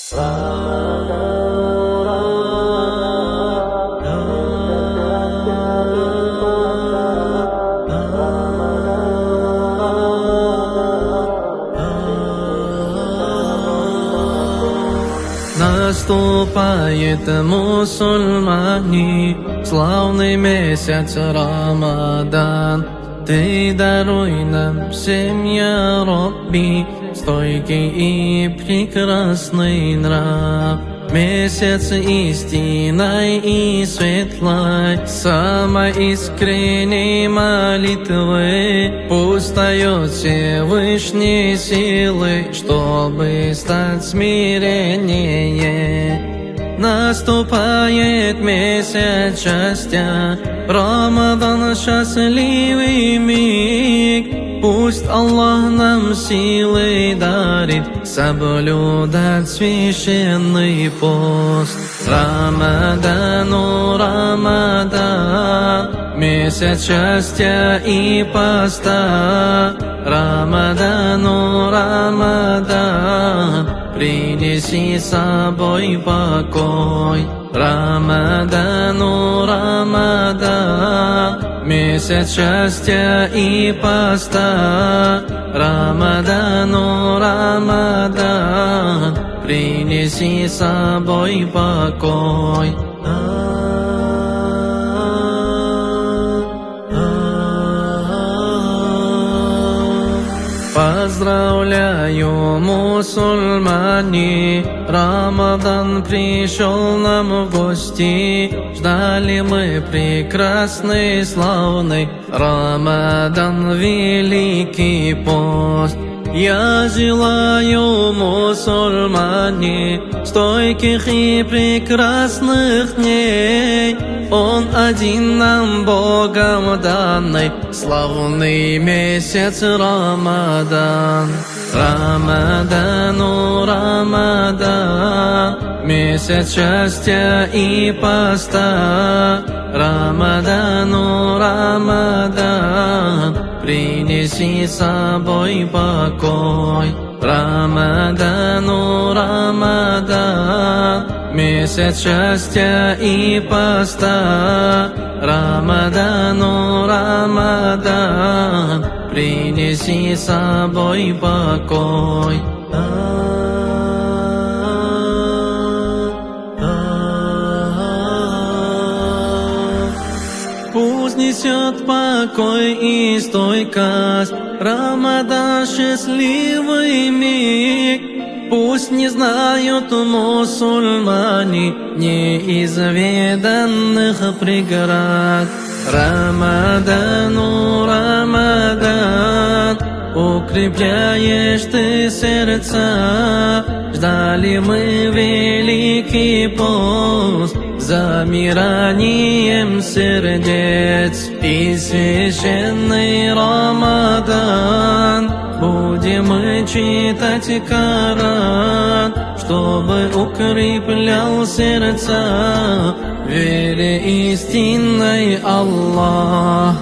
Наступает мусульмане славный месяц Рамадан. Ты даруй нам всем, я Рабби, стойкий и прекрасный нрав. Месяц истинной и светлой, самой искренней молитвы, пусть дает Всевышней силы, чтобы стать смиреннее. Наступает месяц счастья, Рамадан счастливый миг. Пусть Аллах нам силы дарит соблюдать священный пост. Рамадану Рамадан, месяц счастья и поста. Рамадану Рамадан, принеси с собой покой. Рамадану Рамадан, месяц счастья и поста. Рамадану Рамадан, принеси с собой покой. Поздравляю, мусульмане, Рамадан пришел нам в гости. Ждали мы прекрасный, славный Рамадан, великий пост. Я желаю, мусульмане, стойких и прекрасных дней. Он один нам Богом данный, славный месяц Рамадан. Рамадану Рамадан, месяц счастья и поста. Рамадану Рамадан, принеси с собой покой. Рамадану Рамадан, месяц счастья и поста. Рамадану Рамадан, принеси с собой покой. Пусть несет покой и стойкость Рамадан, счастливый миг. Пусть не знают мусульмане неизведанных преград. Рамадану Рамадан, укрепляешь ты сердца. Ждали мы великий пост, замиранием сердец. И священный Рамадан будем мы читать Коран, чтобы укреплял сердца вере истинной Аллах.